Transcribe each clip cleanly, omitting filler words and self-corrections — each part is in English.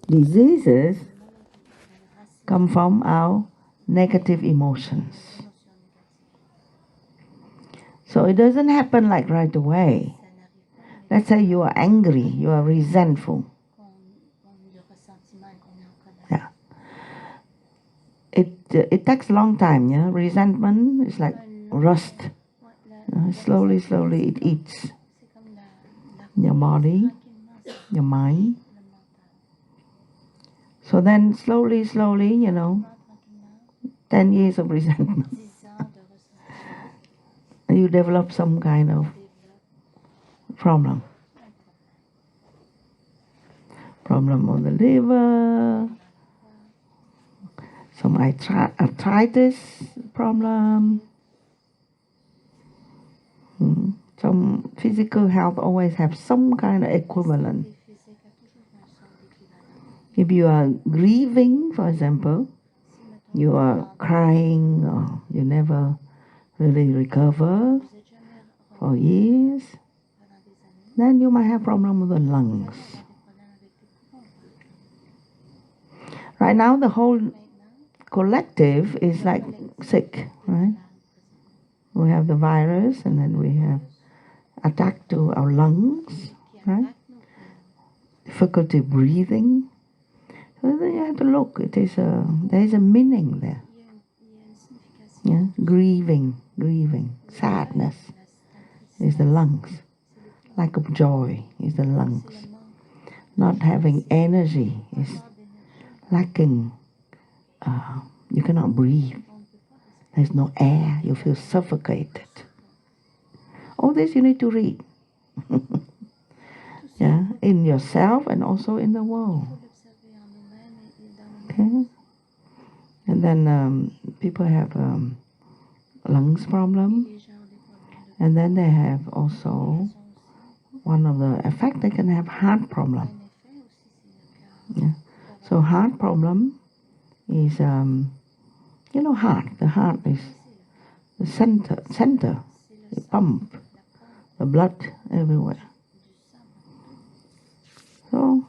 Diseases come from our negative emotions. So it doesn't happen like right away. Let's say you are angry, you are resentful. Yeah. It takes a long time, yeah. Resentment is like rust. Slowly it eats your body, your mind. So then slowly, 10 years of resentment. You develop some kind of problem. Problem of the liver, some arthritis problem. Some physical health always have some kind of equivalent. If you are grieving, for example, you are crying, or you never really recover for years, then you might have problem with the lungs. Right now, the whole collective is like sick, right? We have the virus, and then we have attack to our lungs, right? Difficulty breathing. So then you have to look. There is a meaning there. Yeah, grieving, sadness is the lungs. Lack of joy is the lungs. Not having energy is lacking. You cannot breathe. There's no air. You feel suffocated. All this you need to read. Yeah, in yourself and also in the world. Okay. And then people have lungs problem, and then they have also one of the effects, they can have heart problem. Yeah. So heart problem is heart. The heart is the center. It pump the blood everywhere. So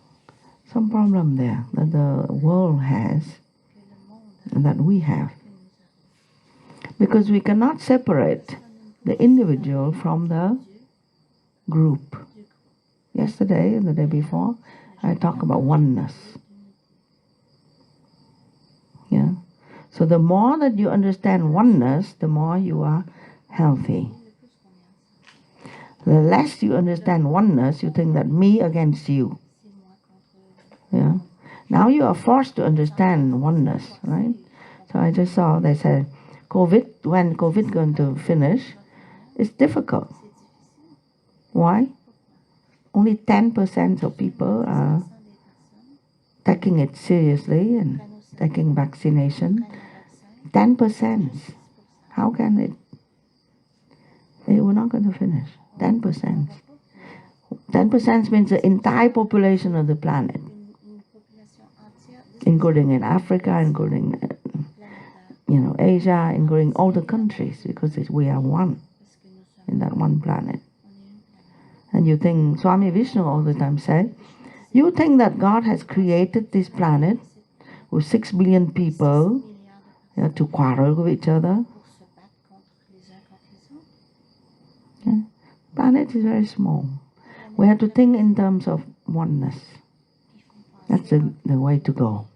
some problem there that the world has and that we have. Because we cannot separate the individual from the group. Yesterday and the day before, I talked about oneness. Yeah. So the more that you understand oneness, the more you are healthy. The less you understand oneness, you think that me against you. Yeah. Now you are forced to understand oneness, right? So I just saw, they said, when COVID going to finish, it's difficult. Why? Only 10% of people are taking it seriously and taking vaccination. 10%. How can it? We're not going to finish. 10%. 10% means the entire population of the planet, including in Africa, including Asia, including all the countries, because we are one in that one planet. And you think, Swami Vishnu all the time said, you think that God has created this planet with 6 billion people to quarrel with each other? Yeah. Planet is very small. We have to think in terms of oneness. That's the way to go.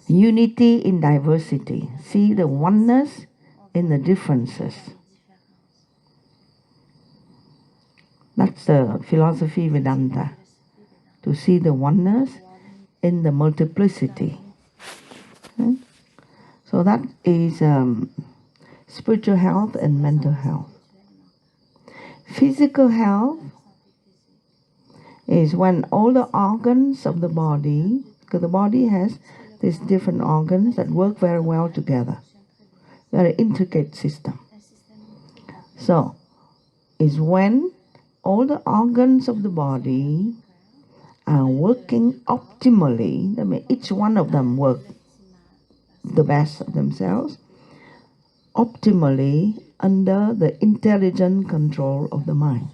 Unity in diversity. See the oneness in the differences. That's the philosophy Vedanta. To see the oneness in the multiplicity. Okay? So that is spiritual health and mental health. Physical health is when all the organs of the body, because the body has these different organs that work very well together. Very intricate system. So, is when all the organs of the body are working optimally. That means each one of them work the best of themselves, optimally under the intelligent control of the mind.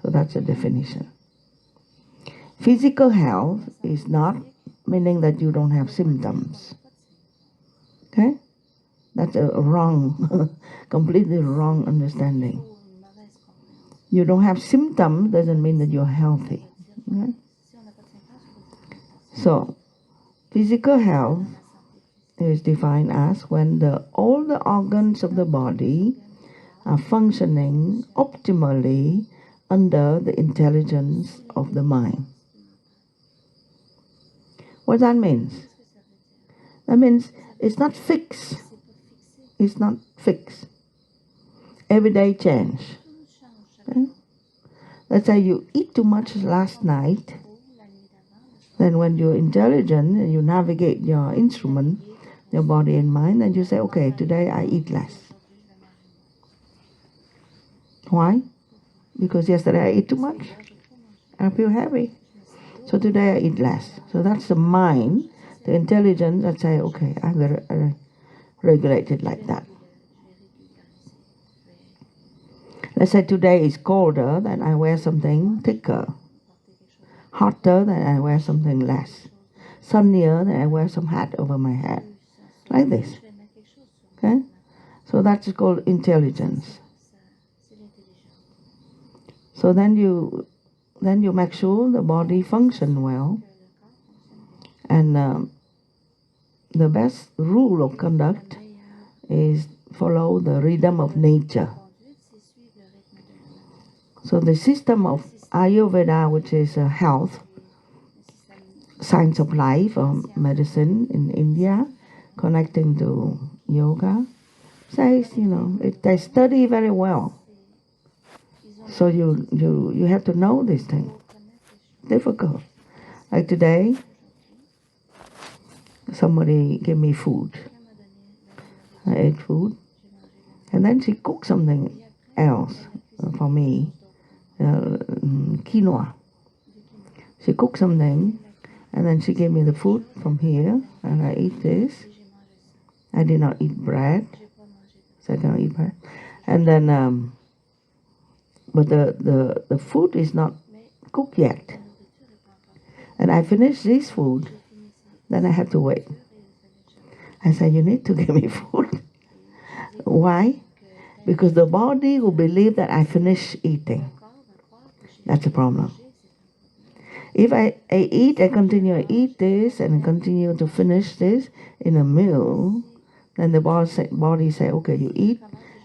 So that's a definition. Physical health is not meaning that you don't have symptoms. Okay? That's a wrong, completely wrong understanding. You don't have symptoms doesn't mean that you're healthy. Okay? So, physical health is defined as when all the organs of the body are functioning optimally under the intelligence of the mind. What that means? That means it's not fixed. It's not fixed. Every day change. Okay? Let's say you eat too much last night. Then when you're intelligent and you navigate your instrument, your body and mind, and you say, okay, today I eat less. Why? Because yesterday I ate too much. I feel heavy. So today I eat less. So that's the mind, the intelligence that say, okay, I will regulate it like that. Let's say today is colder, then I wear something thicker. Hotter, then I wear something less. Sunnier, then I wear some hat over my head. Like this. Okay? So that's called intelligence. So then you make sure the body function well. And the best rule of conduct is follow the rhythm of nature. So the system of Ayurveda, which is health, science of life or medicine in India, connecting to yoga, says, they study very well. So you have to know this thing. Difficult. Like today, somebody gave me food. I ate food. And then she cooked something else for me. Quinoa. She cooked something, and then she gave me the food from here, and I eat this. I did not eat bread, so I cannot eat bread. And then, but the food is not cooked yet. And I finished this food, then I have to wait. I said, you need to give me food. Why? Because the body will believe that I finished eating. That's the problem. If I eat, I continue to eat this and continue to finish this in a meal, then the body say, okay, you eat,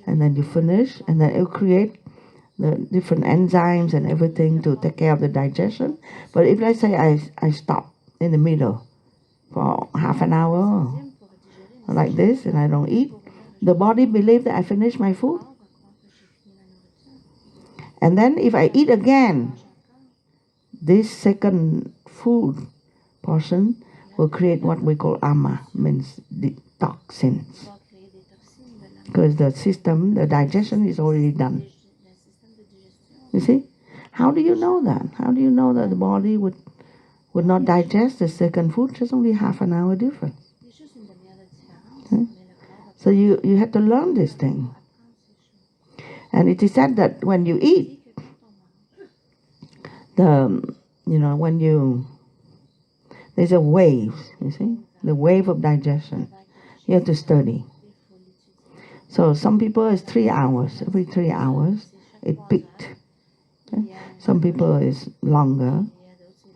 and then you finish, and then it will create the different enzymes and everything to take care of the digestion. But if let's say I stop in the middle for half an hour like this and I don't eat, the body believes that I finished my food. And then if I eat again, this second food portion will create what we call ama, means the toxins. Because the system, the digestion is already done. You see? How do you know that? How do you know that the body would not digest the second food? Just only half an hour difference. Okay? So you have to learn this thing. And it is said that when you eat, there's a wave, you see, the wave of digestion. You have to study. So some people it's 3 hours. Every 3 hours, it peaked. Okay? Some people is longer,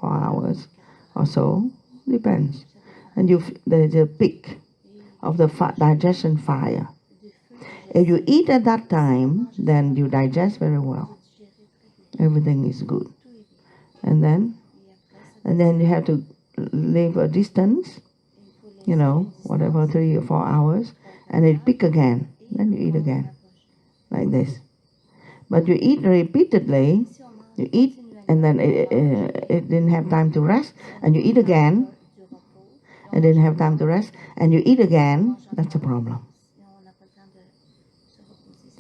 4 hours or so, depends. And there's a peak of the digestion fire. If you eat at that time, then you digest very well. Everything is good. And then you have to leave a distance, whatever, 3 or 4 hours, and it pick again. Then you eat again, like this. But you eat repeatedly, you eat, and then it didn't have time to rest, and you eat again, and didn't have time to rest, and you eat again, that's a problem.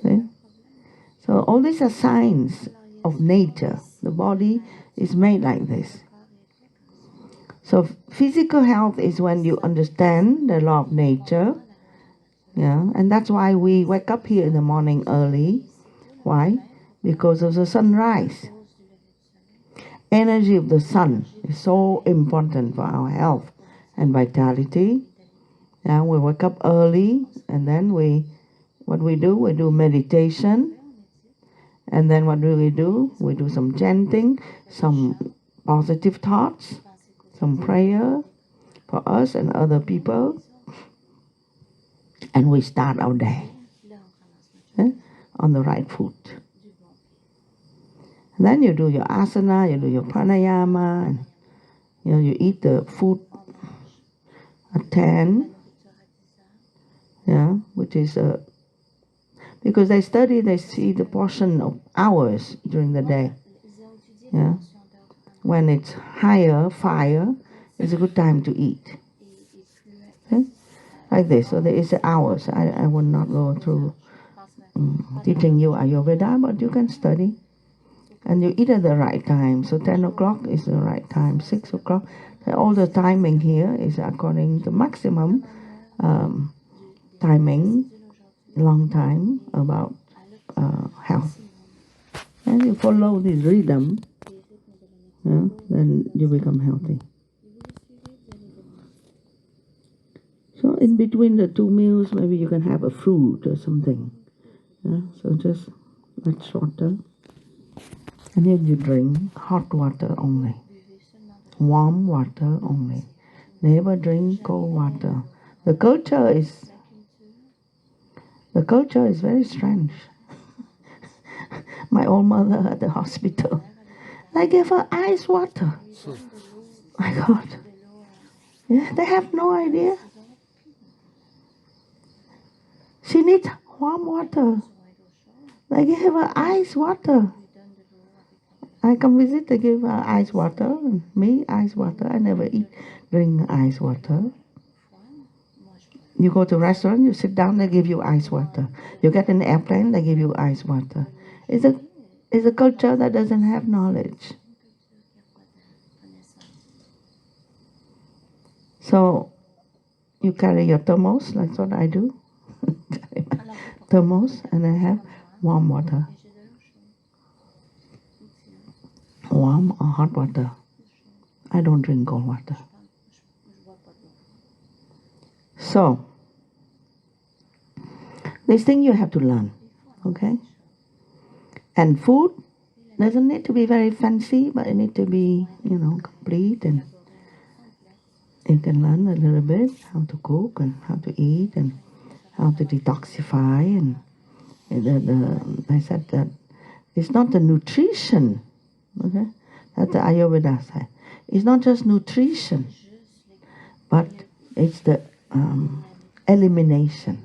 See? So all these are signs of nature. The body is made like this. So physical health is when you understand the law of nature, and that's why we wake up here in the morning early. Why? Because of the sunrise. energy of the sun is so important for our health and vitality. Now we wake up early, and then what we do meditation, and then what do? We do some chanting, some positive thoughts, some prayer for us and other people, and we start our day on the right foot. And then you do your asana, you do your pranayama, and you eat the food at 10, which is because they see the portion of hours during the day. When it's higher fire, it's a good time to eat. Like this. So there is hours. I will not go through teaching you Ayurveda, but you can study. And you eat at the right time. So 10 o'clock is the right time, 6 o'clock. All the timing here is according to maximum timing, long time about health. And you follow this rhythm, then you become healthy. So in between the two meals, maybe you can have a fruit or something. So just much shorter. And then you drink hot water only, warm water only. Never drink cold water. The culture is very strange. My old mother at the hospital, I gave her ice water. My God. Yeah, they have no idea. She needs warm water. They gave her ice water. I come visit, they give her ice water. Me, ice water. I never drink ice water. You go to a restaurant, you sit down, they give you ice water. You get in an airplane, they give you ice water. It's a culture that doesn't have knowledge. So you carry your thermos, that's what I do. Carry my thermos, and I have warm water. Warm or hot water. I don't drink cold water. So, this thing you have to learn, okay? And food doesn't need to be very fancy, but it needs to be, complete, and you can learn a little bit how to cook and how to eat and how to detoxify. And I said that it's not the nutrition, okay? That the Ayurveda said. It's not just nutrition, but it's the elimination.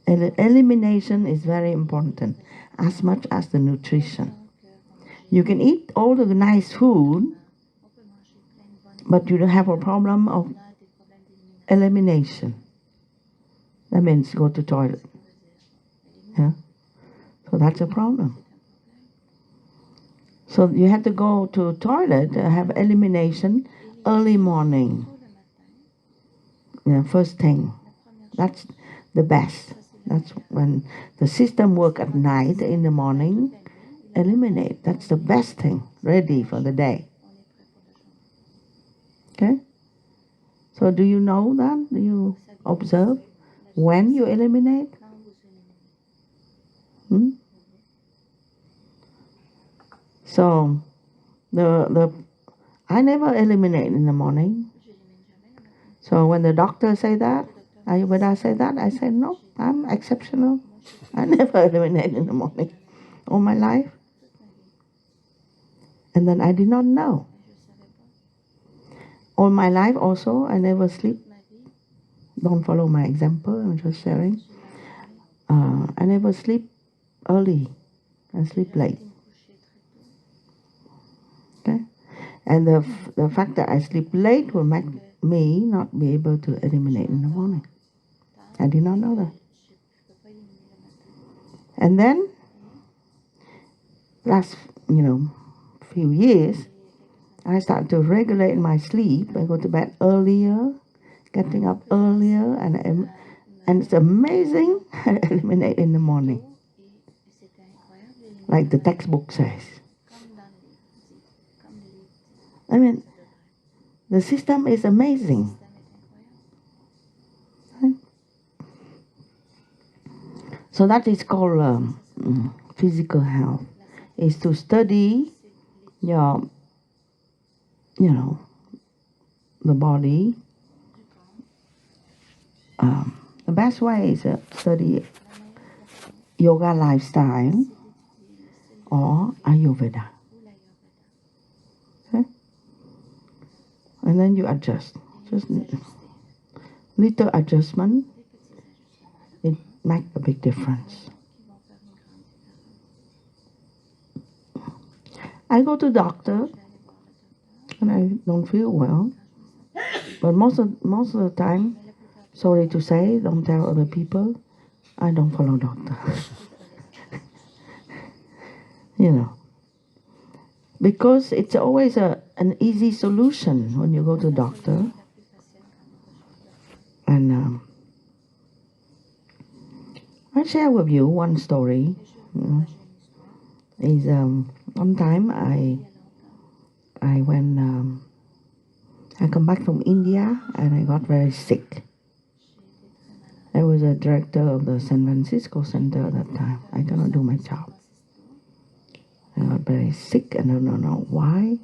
Elimination is very important, as much as the nutrition. You can eat all the nice food, but you don't have a problem of elimination. That means go to toilet. Yeah? So that's a problem. So you have to go to toilet, have elimination early morning. First thing. That's the best. That's when the system work at night, in the morning, eliminate. That's the best thing, ready for the day. Okay? So do you know that? Do you observe when you eliminate? So I never eliminate in the morning. So when the doctor say that, Ayurveda say that, I say no, I'm exceptional. I never eliminate in the morning all my life. And then I did not know. All my life also, I never sleep. Don't follow my example, I'm just sharing. I never sleep early. I sleep late. Okay? And the fact that I sleep late will make me not be able to eliminate in the morning. I did not know that. And then, last, few years, I started to regulate my sleep. I go to bed earlier, getting up earlier, and it's amazing. I eliminate in the morning, like the textbook says. I mean, the system is amazing. Right? So that is called physical health. Is to study your, the body. The best way is to study yoga lifestyle or Ayurveda. Okay? And then you adjust. Just little adjustment, it makes a big difference. I go to doctor when I don't feel well, but most of the time, sorry to say, don't tell other people, I don't follow doctor. Because it's always an easy solution when you go to doctor. And I share with you one story. Is one time I went, I come back from India and I got very sick. I was a director of the San Francisco Center at that time. I cannot do my job. I got very sick and I don't know why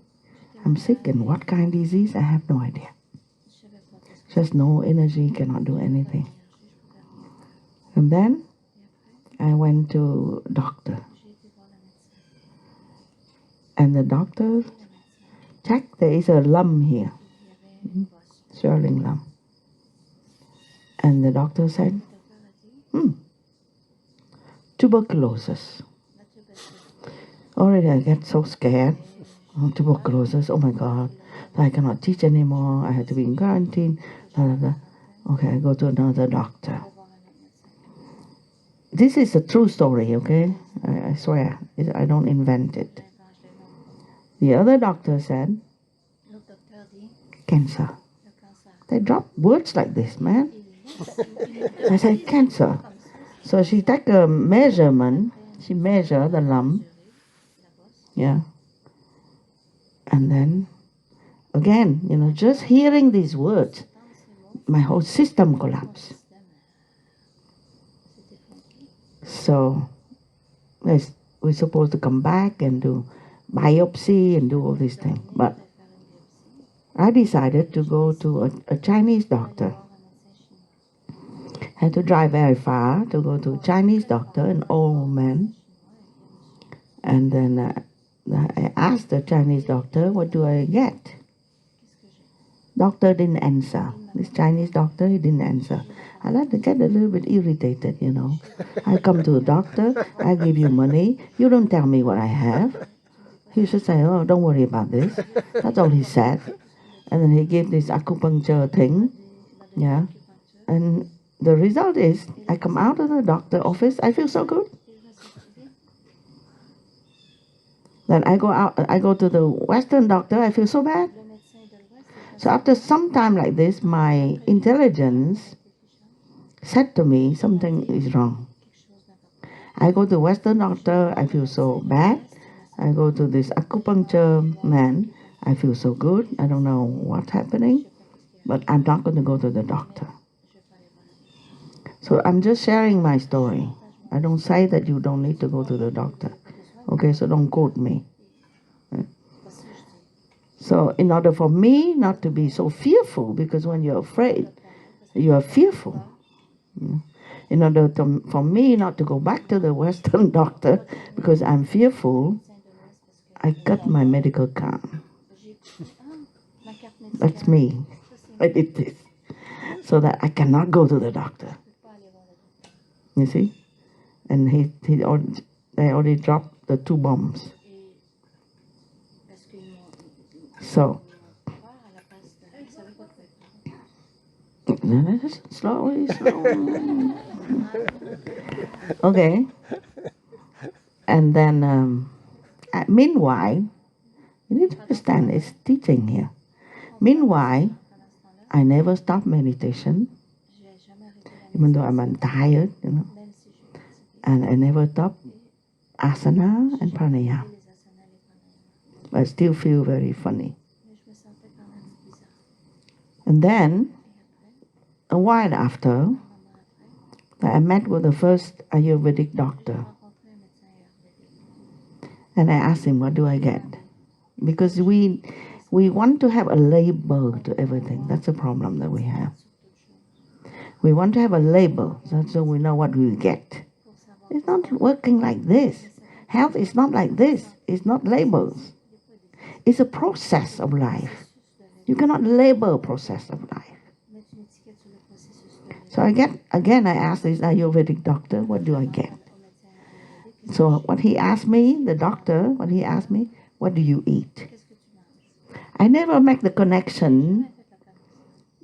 I'm sick and what kind of disease. I have no idea. Just no energy, cannot do anything. And then I went to doctor. And the doctor checked, there is a lump here, swelling lump. And the doctor said, tuberculosis. Already I get so scared. Tuberculosis, oh my God, I cannot teach anymore, I have to be in quarantine. Okay, I go to another doctor. This is a true story, okay? I swear, I don't invent it. The other doctor said, cancer. They drop words like this, man. I said, cancer. So she take a measurement, she measure the lump, yeah. And then, again, just hearing these words, my whole system collapsed. So, we're supposed to come back and do biopsy and do all these things. But I decided to go to a Chinese doctor. I had to drive very far to go to a Chinese doctor, an old man. And then I asked the Chinese doctor, what do I get? Doctor didn't answer. This Chinese doctor, he didn't answer. I like to get a little bit irritated, I come to a doctor, I give you money, you don't tell me what I have. He should say, oh, don't worry about this. That's all he said. And then he gave this acupuncture thing, yeah. And the result is, I come out of the doctor office, I feel so good. Then I go to the Western doctor, I feel so bad. So after some time like this, my intelligence said to me, something is wrong. I go to Western doctor, I feel so bad. I go to this acupuncture man, I feel so good. I don't know what's happening, but I'm not going to go to the doctor. So I'm just sharing my story. I don't say that you don't need to go to the doctor. Okay, so don't quote me. So in order for me not to be so fearful, because when you're afraid, you are fearful. In order for me not to go back to the Western doctor because I'm fearful, I cut my medical card. That's me. I did this. So that I cannot go to the doctor. You see? And they already dropped the 2 bombs. So, slowly. Okay. And then, meanwhile, you need to understand, it's teaching here. Meanwhile, I never stop meditation, even though I'm tired, And I never stop asana and pranayama. I still feel very funny. And then, a while after, I met with the first Ayurvedic doctor. And I asked him, what do I get? Because we want to have a label to everything. That's a problem that we have. We want to have a label so we know what we get. It's not working like this. Health is not like this. It's not labels. It's a process of life. You cannot label a process of life. So I asked this Ayurvedic doctor, what do I get? So what he asked me, the doctor, what do you eat? I never make the connection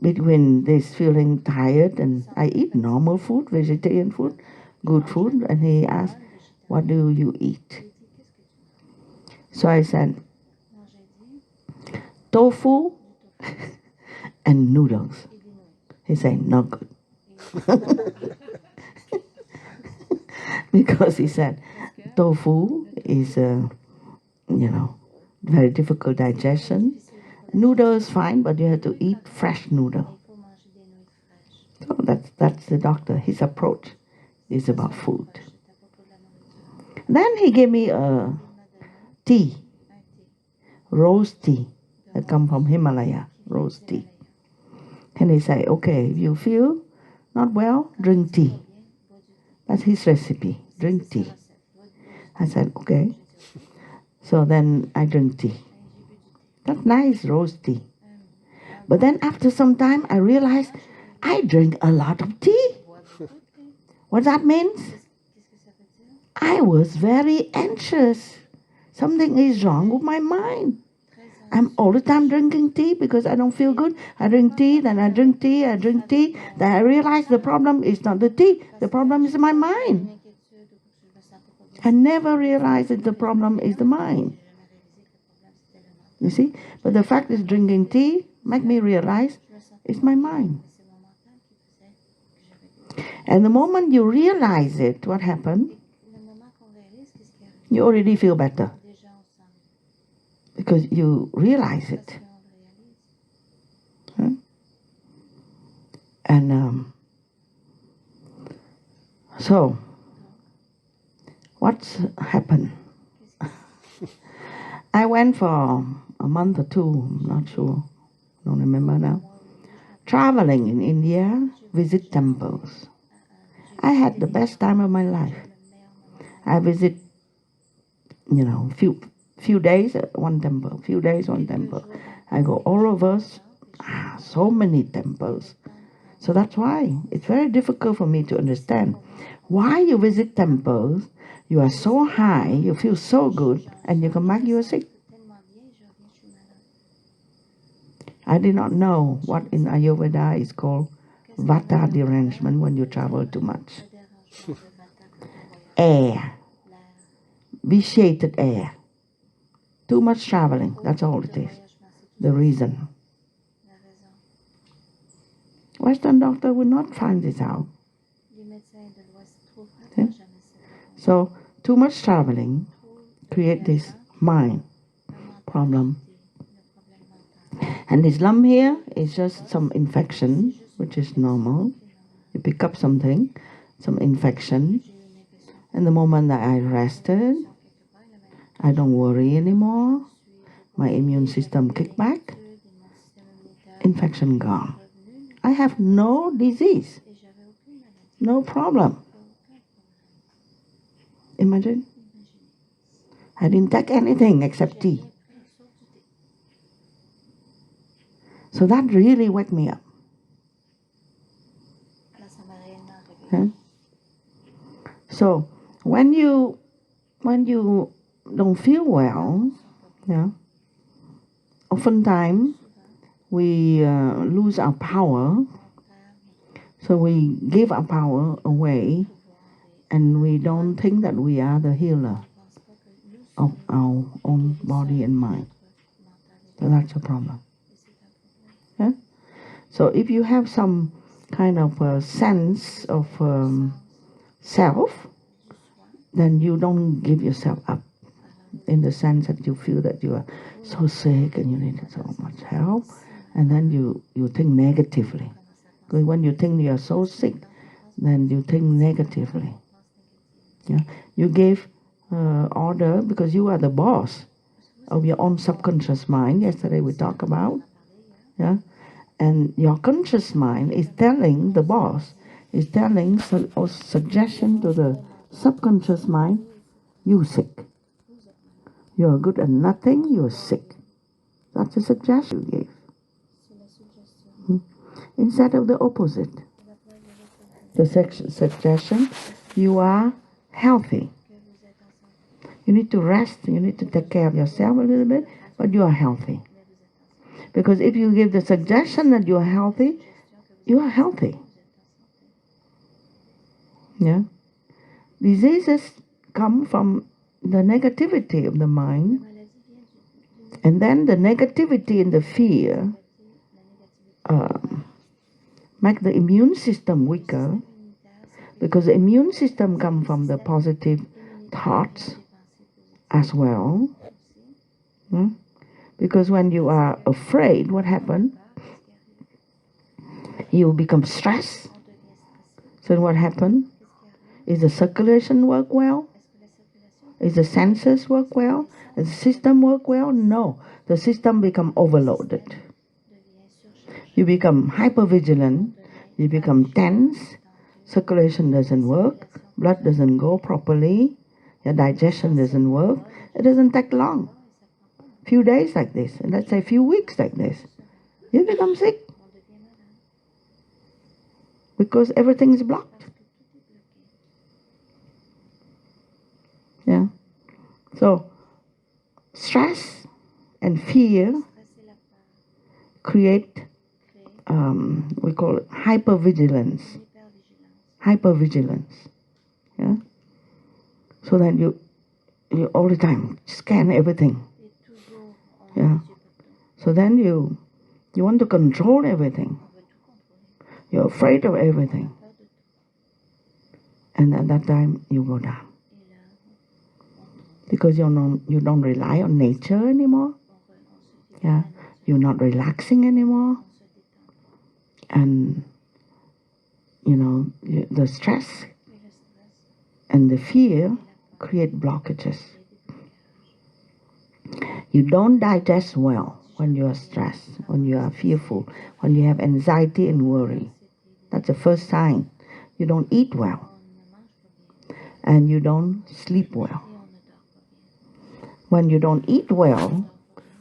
between this feeling tired and I eat normal food, vegetarian food, good food. And he asked, what do you eat? So I said, tofu and noodles. He said, not good. Because he said, tofu is, very difficult digestion. Noodles fine, but you have to eat fresh noodle. So that's the doctor. His approach is about food. Then he gave me a tea, rose tea that come from Himalaya, rose tea. And he said, okay, if you feel not well, drink tea. That's his recipe, drink tea. I said, okay. So then I drink tea. That's nice, rose tea. But then after some time, I realized I drink a lot of tea. What that means? I was very anxious. Something is wrong with my mind. I'm all the time drinking tea because I don't feel good. I drink tea, then I drink tea, I drink tea. Then I realize the problem is not the tea. The problem is my mind. I never realized that the problem is the mind. You see? But the fact is drinking tea make me realize it's my mind. And the moment you realize it, what happened? You already feel better. Because you realize it. Huh? And so, what's happened? I went for a month or two, I'm not sure, don't remember now, traveling in India, visit temples. I had the best time of my life. I visit, few days at one temple, few days one temple. I go all over, so many temples. So that's why it's very difficult for me to understand why you visit temples, you are so high, you feel so good, and you come back, you are sick. I did not know what in Ayurveda is called Vata Derangement when you travel too much. Air, vitiated air, too much traveling, that's all it is, the reason. Western doctor will not find this out. Okay? So, too much traveling create this mind problem. And this lump here is just some infection, which is normal. You pick up something, some infection, and the moment that I rested, I don't worry anymore. My immune system kick back, infection gone. I have no disease, no problem. Imagine. I didn't take anything except tea. So that really waked me up. Okay? So when you don't feel well, oftentimes we lose our power. So we give our power away, and we don't think that we are the healer of our own body and mind. So that's a problem. Yeah? So if you have some kind of a sense of self, then you don't give yourself up in the sense that you feel that you are so sick and you need so much help. and then you think negatively. Because when you think you are so sick, then you think negatively. Yeah? You gave order because you are the boss of your own subconscious mind. Yesterday we talked about. Yeah? And your conscious mind is telling the boss, is telling or suggestion to the subconscious mind, you sick. You're good at nothing, you're sick. That's a suggestion you gave. Instead of the opposite. The suggestion, you are healthy. You need to rest, you need to take care of yourself a little bit, but you are healthy. Because if you give the suggestion that you are healthy, you are healthy. Yeah? Diseases come from the negativity of the mind, and then the negativity and the fear make the immune system weaker, because the immune system comes from the positive thoughts as well. Because when you are afraid, what happens? You become stressed. So what happens? Is the circulation work well? Is the senses work well? Does the system work well? No. The system become overloaded. You become hypervigilant. You become tense. Circulation doesn't work. Blood doesn't go properly. Your digestion doesn't work. It doesn't take long. Few days like this, and let's say few weeks like this, you become sick. Because everything is blocked. Yeah. So, stress and fear create, we call it hypervigilance. Hypervigilance. Yeah. So that you all the time scan everything. Yeah. So then you want to control everything. You're afraid of everything. And at that time, you go down. Because you don't rely on nature anymore. Yeah, you're not relaxing anymore. And, the stress and the fear create blockages. You don't digest well when you are stressed, when you are fearful, when you have anxiety and worry. That's the first sign. You don't eat well. And you don't sleep well. When you don't eat well,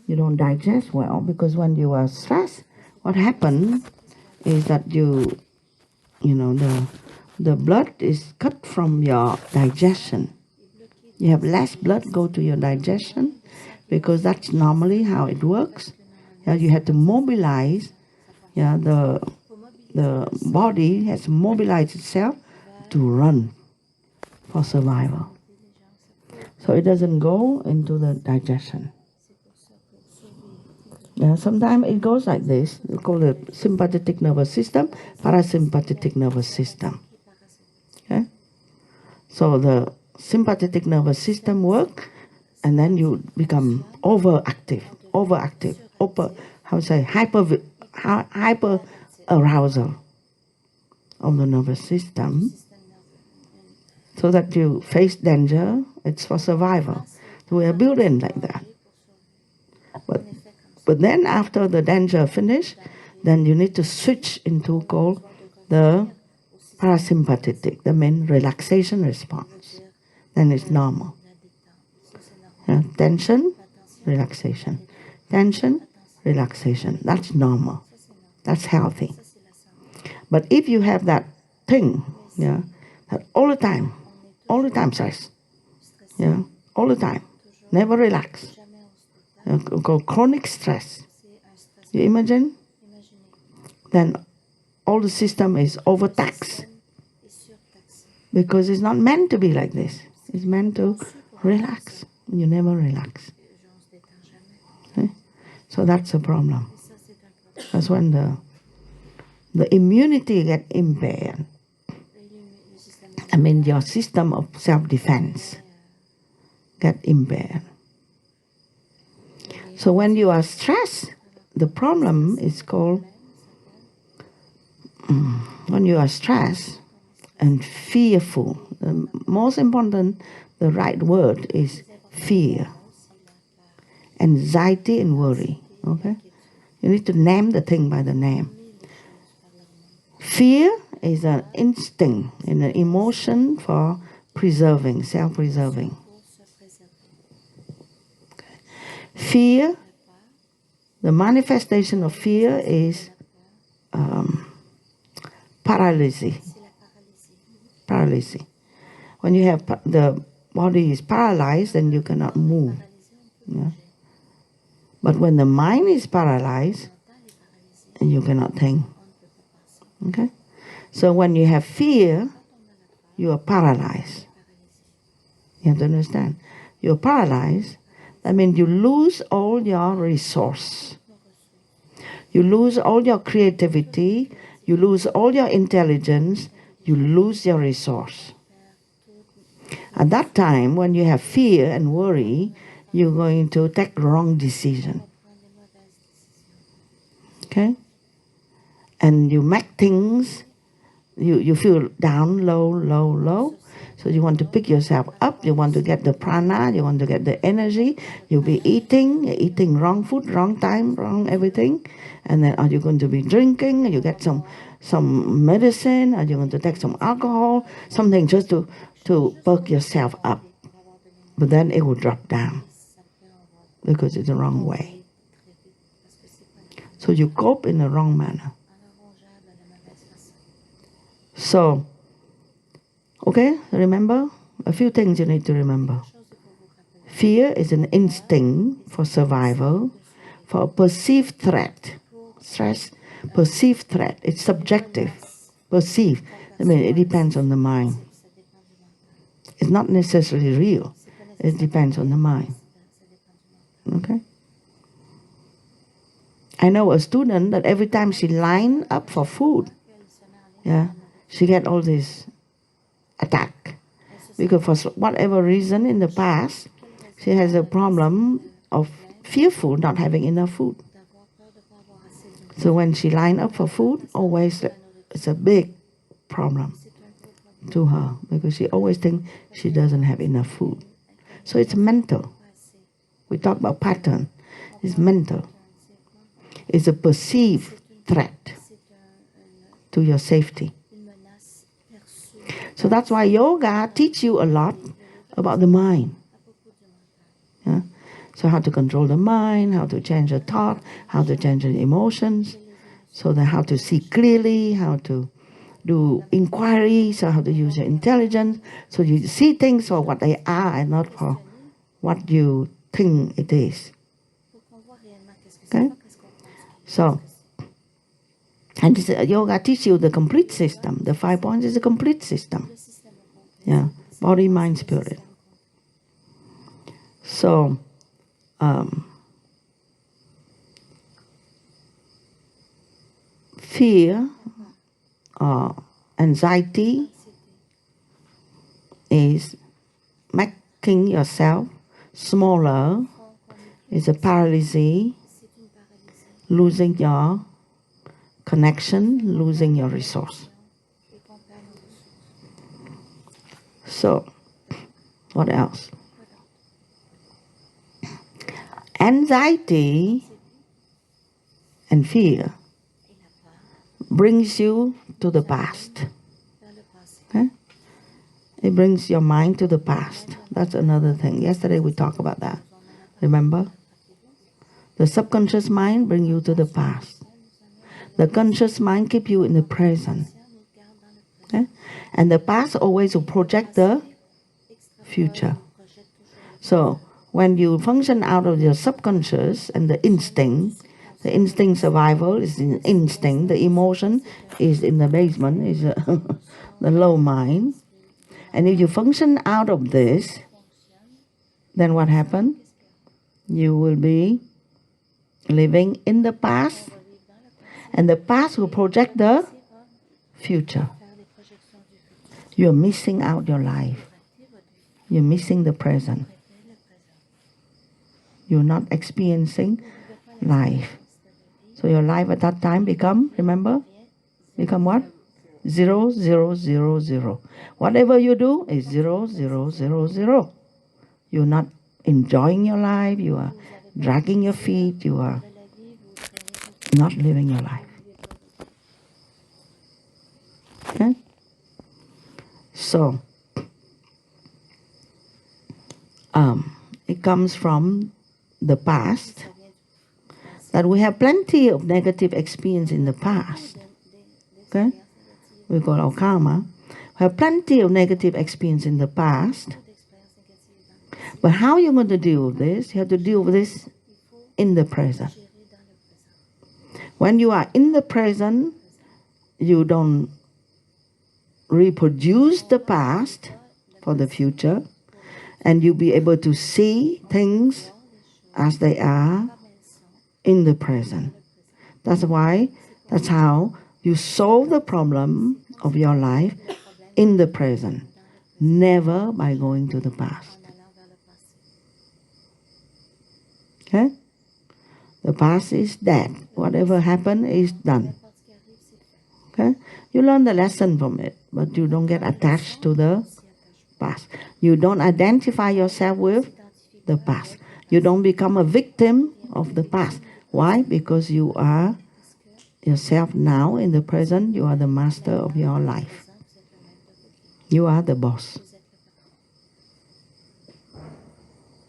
you don't digest well, because when you are stressed, what happens is that the blood is cut from your digestion. You have less blood go to your digestion, because that's normally how it works. Yeah, you have to mobilize. Yeah, the body has mobilized itself to run for survival. So it doesn't go into the digestion. Yeah, sometimes it goes like this. We call it sympathetic nervous system, parasympathetic nervous system. Okay? So the sympathetic nervous system work, and then you become hyper arousal of the nervous system, so that you face danger. It's for survival. So we are built in like that. But then after the danger finish, then you need to switch into called the parasympathetic, the main relaxation response. Then it's normal. Tension, relaxation. Tension, relaxation. That's normal. That's healthy. But if you have that thing, that all the time stress, all the time, never relax, called chronic stress. You imagine? Then all the system is overtaxed, because it's not meant to be like this. It's meant to relax. You never relax. Okay? So that's a problem. That's when the immunity get impaired. I mean, your system of self-defense get impaired. So when you are stressed, the problem is called when you are stressed and fearful. The most important, the right word is fear, anxiety and worry. Okay, you need to name the thing by the name. Fear is an instinct and an emotion for preserving, self-preserving. Okay. Fear, the manifestation of fear is paralysis. Paralysis. When you have the body is paralyzed, then you cannot move. Yeah? But when the mind is paralyzed, then you cannot think. Okay? So when you have fear, you are paralyzed. You have to understand. You're paralyzed. That means you lose all your resource. You lose all your creativity. You lose all your intelligence. You lose your resource. At that time, when you have fear and worry, you're going to take wrong decision. Okay? And you make things, you feel down, low. So you want to pick yourself up. You want to get the prana. You want to get the energy. You'll be eating wrong food, wrong time, wrong everything. And then are you going to be drinking? You get some medicine. Are you going to take some alcohol? Something just to perk yourself up. But then it will drop down because it's the wrong way. So you cope in the wrong manner. So, okay, remember? A few things you need to remember. Fear is an instinct for survival, for a perceived threat. Stress, perceived threat. It's subjective. Perceived. I mean, it depends on the mind. It's not necessarily real. It depends on the mind. Okay? I know a student that every time she line up for food, yeah, she get all this attack. Because for whatever reason in the past, she has a problem of fearful not having enough food. So when she line up for food, always it's a big problem to her because she always thinks she doesn't have enough food. So it's mental. We talk about pattern. It's mental. It's a perceived threat to your safety. So that's why yoga teaches you a lot about the mind. Yeah? So how to control the mind, how to change the thought, how to change the emotions, so that how to see clearly, how to do inquiry, so how to use your intelligence, so you see things for what they are and not for what you think it is. Okay? So, and this, yoga teaches you the complete system. The 5 points is a complete system. Yeah, body, mind, spirit. So, fear or anxiety is making yourself smaller, is a paralysis, losing your connection, losing your resource. So, what else? Anxiety and fear brings you to the past. Okay? It brings your mind to the past. That's another thing. Yesterday we talked about that. Remember? The subconscious mind brings you to the past. The conscious mind keeps you in the present. Okay? And the past always will project the future. So when you function out of your subconscious and the instinct survival is in instinct, the emotion is in the basement, is the low mind. And if you function out of this, then what happens? You will be living in the past, and the past will project the future. You're missing out your life. You're missing the present. You're not experiencing life. So your life at that time become, remember? Become what? 0, 0, 0, 0. Whatever you do is 0, 0, 0, 0. You're not enjoying your life, you are dragging your feet, you are not living your life. Okay? So, it comes from the past, that we have plenty of negative experience in the past. Okay? We call our karma. We have plenty of negative experience in the past. But how are you going to deal with this? You have to deal with this in the present. When you are in the present, you don't reproduce the past for the future, and you'll be able to see things as they are in the present. That's how you solve the problem of your life in the present, never by going to the past. Okay? The past is dead. Whatever happened is done. Okay? You learn the lesson from it, but you don't get attached to the past. You don't identify yourself with the past. You don't become a victim of the past. Why? Because you are yourself now in the present. You are the master of your life. You are the boss.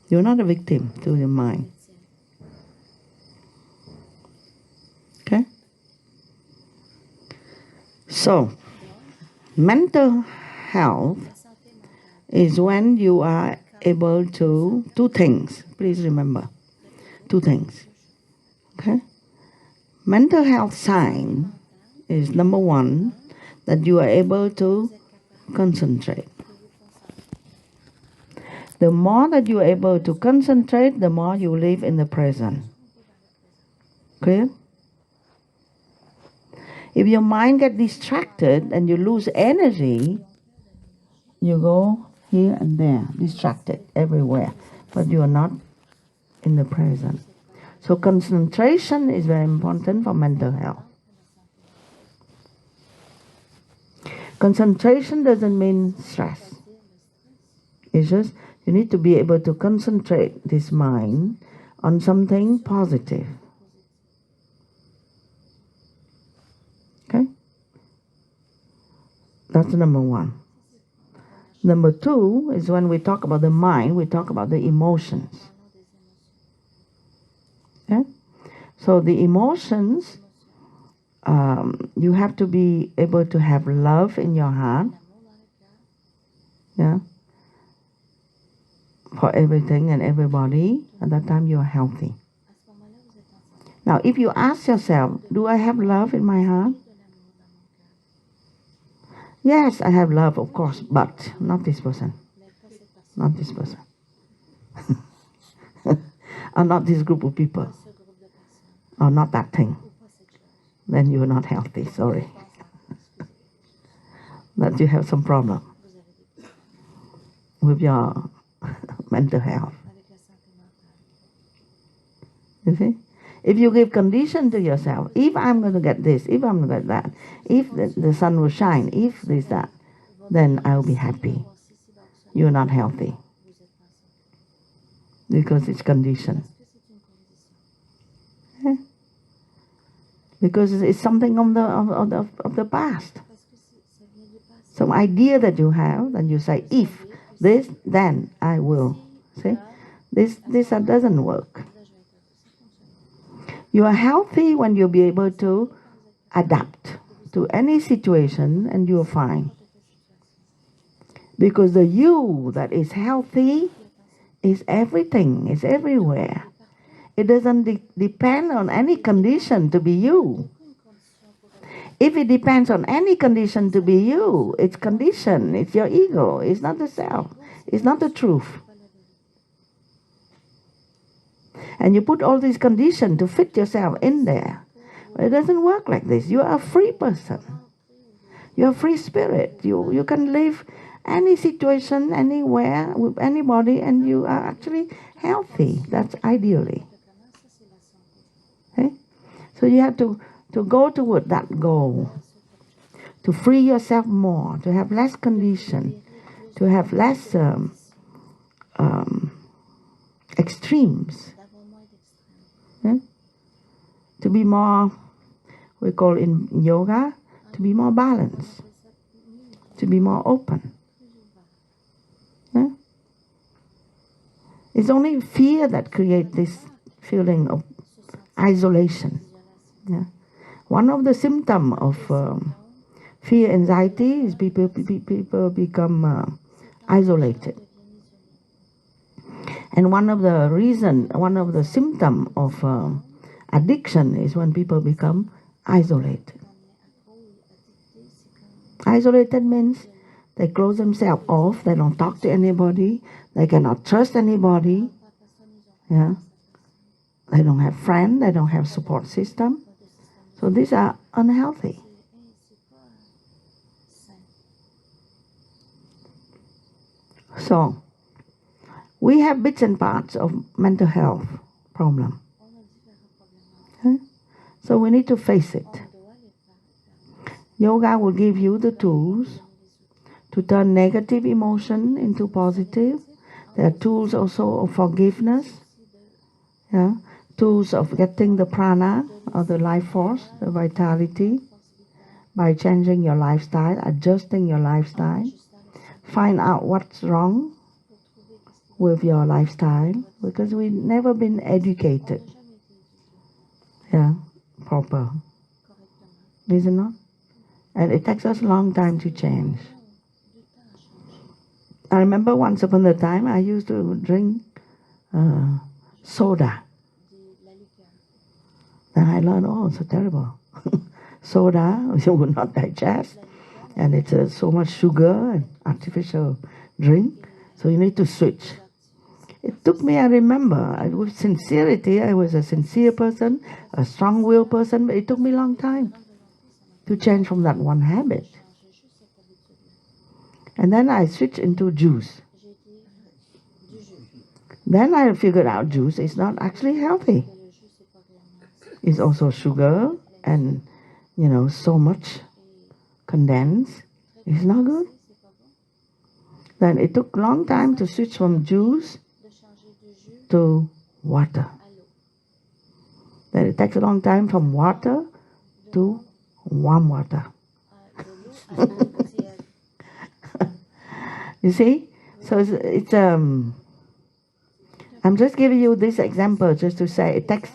You're not a victim to your mind. Okay? So, mental health is when you are able to, two things, please remember, two things. Okay? Mental health sign is number one, that you are able to concentrate. The more that you are able to concentrate, the more you live in the present. Clear? If your mind gets distracted and you lose energy, you go here and there, distracted everywhere, but you are not in the present. So concentration is very important for mental health. Concentration doesn't mean stress. It's just you need to be able to concentrate this mind on something positive. Okay? That's number one. Number two is when we talk about the mind, we talk about the emotions. Okay? So the emotions, you have to be able to have love in your heart. Yeah? For everything and everybody. At that time you are healthy. Now if you ask yourself, do I have love in my heart? Yes, I have love, of course, but not this person. Not this person. Or not this group of people. Or not that thing. Then you're not healthy, sorry. That you have some problem with your mental health. You see? If you give condition to yourself, if I'm going to get this, if I'm going to get that, if the sun will shine, if this, that, then I'll be happy. You're not healthy. Because it's conditioned. Okay? Because it's something of the past. Some idea that you have, and you say, if this, then I will. See? This doesn't work. You are healthy when you'll be able to adapt to any situation and you're fine. Because the you that is healthy is everything, is everywhere. It doesn't depend on any condition to be you. If it depends on any condition to be you, it's condition, it's your ego, it's not the self, it's not the truth. And you put all these conditions to fit yourself in there. But it doesn't work like this. You are a free person. You're a free spirit. You can live any situation, anywhere, with anybody, and you are actually healthy. That's ideally. Okay? So So you have to go toward that goal, to free yourself more, to have less condition, to have less extremes, to be more, we call in yoga, to be more balanced, to be more open. It's only fear that creates this feeling of isolation. One of the symptoms of fear, anxiety is people become isolated. And one of the symptoms of addiction is when people become isolated. Isolated means they close themselves off, they don't talk to anybody, they cannot trust anybody. They don't have friends, they don't have support system. So these are unhealthy. So we have bits and parts of mental health problem. So we need to face it. Yoga will give you the tools to turn negative emotion into positive. There are tools also of forgiveness, tools of getting the prana, or the life force, the vitality, by changing your lifestyle, adjusting your lifestyle. Find out what's wrong with your lifestyle, because we've never been educated proper, isn't it? And it takes us a long time to change. I remember once upon a time I used to drink soda. Then I learned, oh, it's so terrible. Soda, you will not digest, and it's so much sugar and artificial drink, so you need to switch. It took me, I remember, with sincerity, I was a sincere person, a strong-willed person, but it took me a long time to change from that one habit. And then I switched into juice. Then I figured out juice is not actually healthy. It's also sugar and, so much condensed. It's not good. Then it took a long time to switch from juice to water. Then it takes a long time from water to warm water. You see? So it's I'm just giving you this example just to say it takes,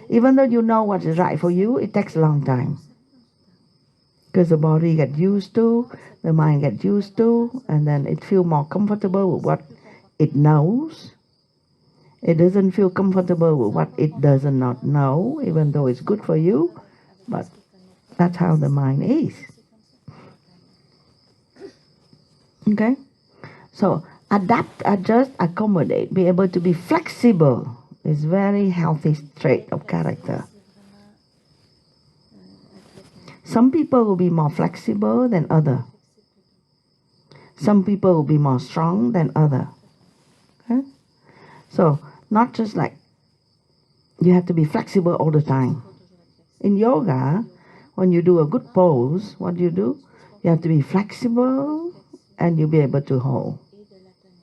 even though you know what is right for you, it takes a long time. Because the body gets used to, the mind gets used to, and then it feels more comfortable with what it knows. It doesn't feel comfortable with what it does not know, even though it's good for you, but that's how the mind is. Okay? So adapt, adjust, accommodate, be able to be flexible is very healthy trait of character. Some people will be more flexible than others. Some people will be more strong than others. Okay? So not just like you have to be flexible all the time. In yoga, when you do a good pose, what do? You have to be flexible and you'll be able to hold.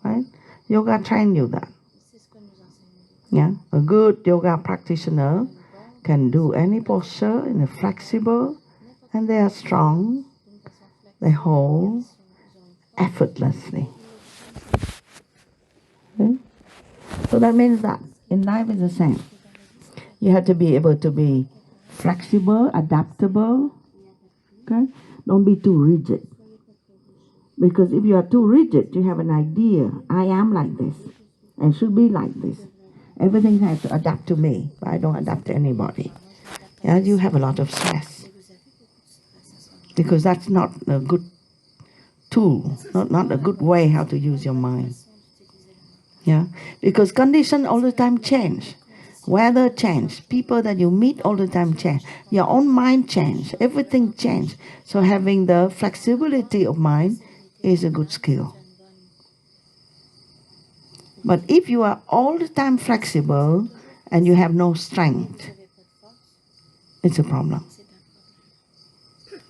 Right? Yoga train you that. Yeah, a good yoga practitioner can do any posture in a flexible, and they are strong. They hold effortlessly. Okay? So that means that in life is the same. You have to be able to be flexible, adaptable. Okay? Don't be too rigid. Because if you are too rigid, you have an idea, I am like this, and should be like this. Everything has to adapt to me, but I don't adapt to anybody. Yeah, you have a lot of stress. Because that's not a good tool, not a good way how to use your mind. Yeah, because conditions all the time change. Weather change, people that you meet all the time change. Your own mind change, everything change. So having the flexibility of mind is a good skill. But if you are all the time flexible and you have no strength, it's a problem.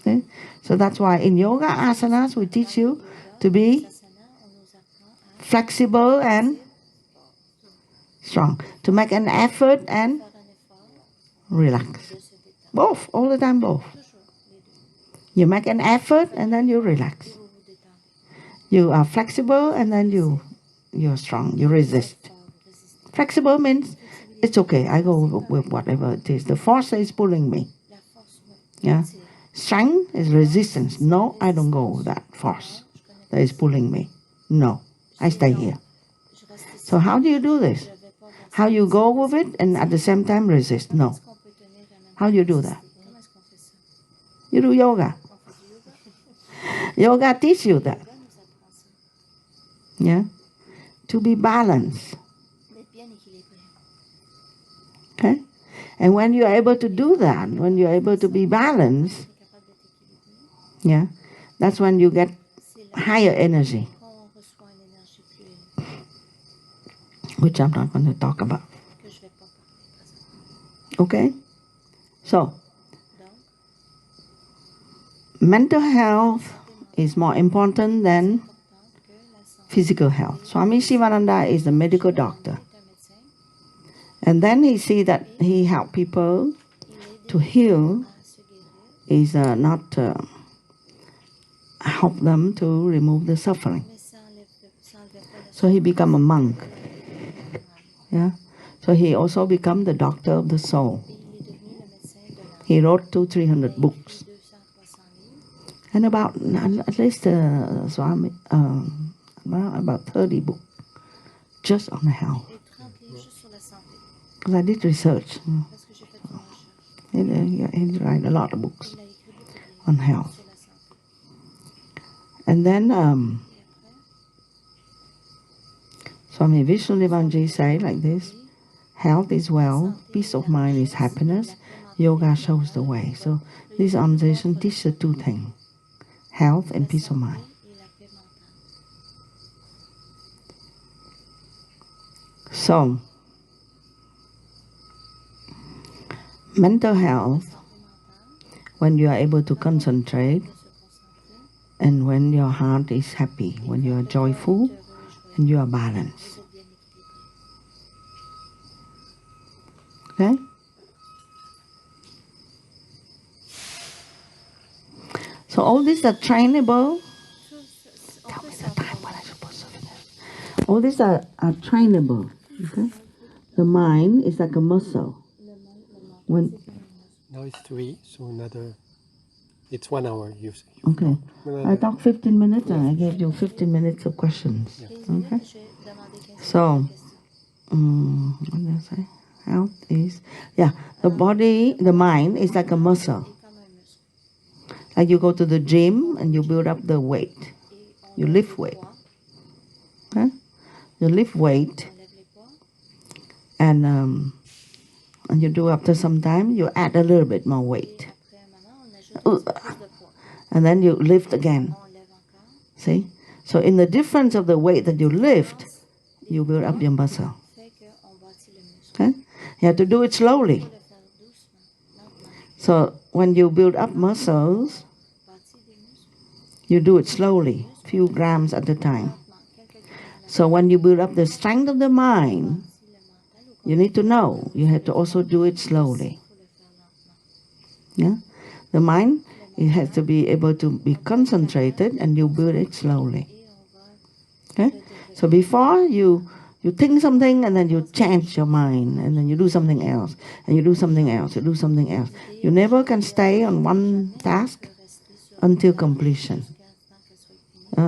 Okay? So that's why in yoga asanas we teach you to be flexible and strong, to make an effort and relax. Both, all the time, both. You make an effort and then you relax. You are flexible and then you're strong, you resist. Flexible means it's okay, I go with whatever it is. The force is pulling me. Yeah. Strength is resistance. No, I don't go with that force that is pulling me. No, I stay here. So how do you do this? How you go with it and at the same time resist? No. How do you do that? You do yoga. Yoga teaches you that. Yeah? To be balanced. Okay? And when you're able to do that, when you're able to be balanced, yeah, that's when you get higher energy, which I'm not going to talk about. Okay? So, mental health is more important than physical health. Swami Sivananda is a medical doctor. And then he see that he help people to heal is not help them to remove the suffering. So he become a monk. Yeah. So he also become the doctor of the soul. He wrote 200-300 books. And about at least Swami, about 30 books just on health. Because I did research. He write a lot of books on health. And then Swami Vishnudevanji say like this: health is wealth, peace of mind is happiness, yoga shows the way. So this organization teaches the two things, health and peace of mind. So, mental health, when you are able to concentrate and when your heart is happy, when you are joyful and you are balanced. Okay? So all these are trainable. Tell me the time when I'm supposed to finish. All these are trainable. Okay? The mind is like a muscle. When now it's 3, so another. It's 1 hour. Okay. I talked 15 minutes and I gave you 15 minutes of questions. Yeah. Okay. So, what did I say? Health is, yeah, the body, the mind is like a muscle. Like you go to the gym and you build up the weight. You lift weight. Okay? You lift weight and you do after some time, you add a little bit more weight. And then you lift again. See? So in the difference of the weight that you lift, you build up your muscle. Okay? You have to do it slowly. So when you build up muscles, you do it slowly, few grams at a time. So when you build up the strength of the mind, you need to know you have to also do it slowly. Yeah? The mind, it has to be able to be concentrated and you build it slowly. Okay? So before you think something and then you change your mind and then you do something else and you do something else, you do something else. You never can stay on one task until completion.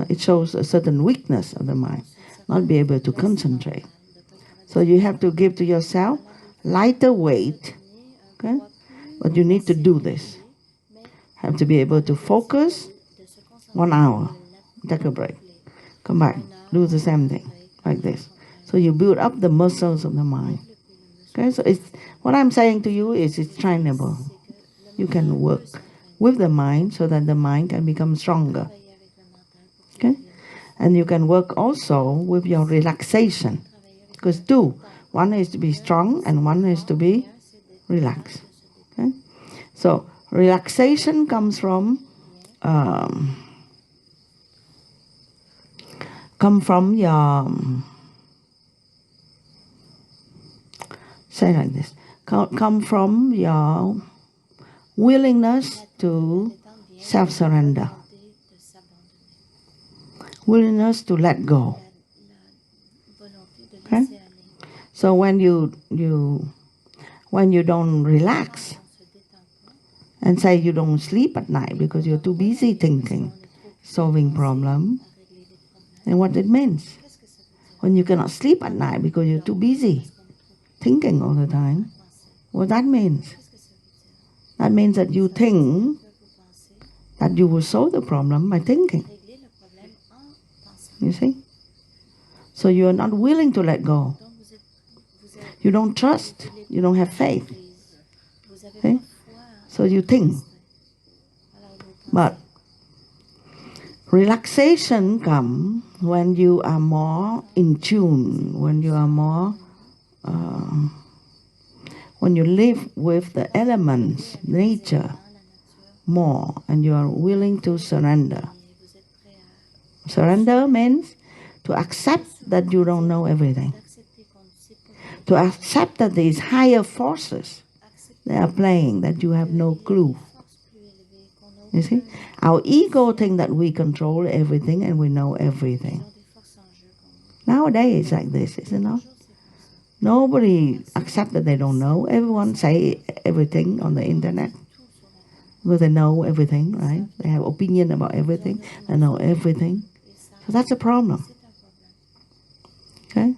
It shows a certain weakness of the mind, not be able to concentrate. So you have to give to yourself lighter weight, okay? But you need to do this. Have to be able to focus 1 hour, take a break, come back, do the same thing, like this. So you build up the muscles of the mind. Okay, so it's, what I'm saying to you is it's trainable. You can work with the mind so that the mind can become stronger. Okay? And you can work also with your relaxation. Because two, one is to be strong and one is to be relaxed. Okay? So relaxation comes from um, your say like this. Come from your willingness to self-surrender, willingness to let go. Okay? So when you don't relax and say you don't sleep at night because you're too busy thinking, solving problem, then what it means? When you cannot sleep at night because you're too busy thinking all the time, what that means? That means that you think that you will solve the problem by thinking. You see? So you are not willing to let go. You don't trust. You don't have faith. Okay? So you think. But relaxation comes when you are more in tune, when you are more, when you live with the elements, nature, more, and you are willing to surrender. Surrender means to accept that you don't know everything. To accept that there is higher forces that are playing, that you have no clue. You see? Our ego thinks that we control everything and we know everything. Nowadays it's like this, isn't it? Nobody accepts that they don't know. Everyone say everything on the internet. Because they know everything, right? They have opinion about everything. They know everything. So that's a problem. Okay?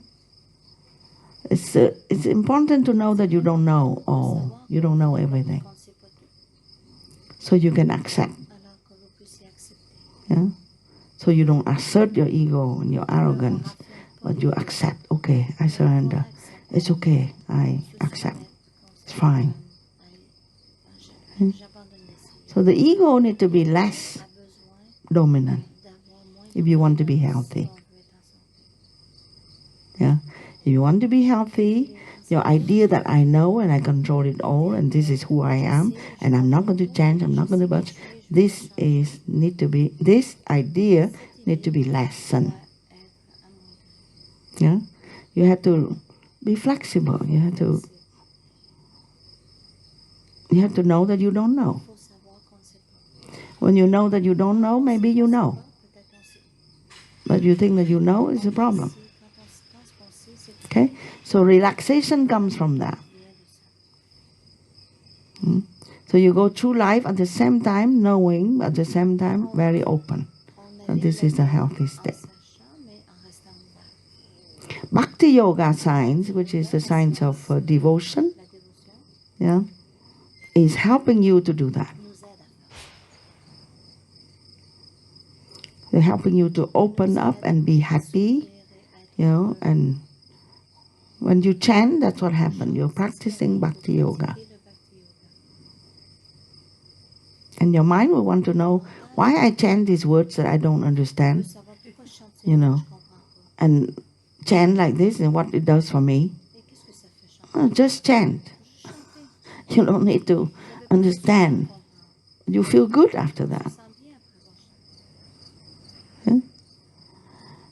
It's important to know that you don't know all. You don't know everything. So you can accept. Yeah? So you don't assert your ego and your arrogance, but you accept. Okay, I surrender. It's okay. I accept. It's fine. Okay? So the ego needs to be less dominant if you want to be healthy. Yeah? If you want to be healthy, your idea that I know and I control it all and this is who I am and I'm not going to change, I'm not going to budge, this idea need to be lessened. Yeah? You have to be flexible. You have to know that you don't know. When you know that you don't know, maybe you know. But you think that you know is a problem. Okay? So relaxation comes from that. So you go through life at the same time knowing, at the same time very open. And this is a healthy state. Bhakti Yoga science, which is the science of devotion, yeah, is helping you to do that. They're helping you to open up and be happy, you know, and when you chant, that's what happens. You're practicing Bhakti Yoga. And your mind will want to know why I chant these words that I don't understand, you know, and chant like this and what it does for me. Oh, just chant. You don't need to understand. You feel good after that. Yeah?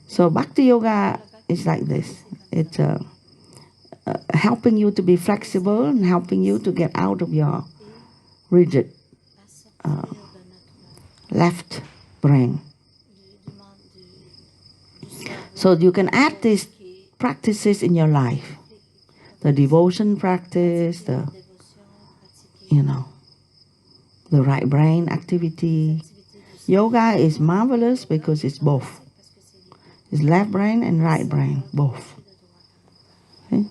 So Bhakti Yoga is like this. It's helping you to be flexible and helping you to get out of your rigid left brain. So you can add these practices in your life. The devotion practice, the right brain activity. Yoga is marvelous because it's both. It's left brain and right brain, both. Okay?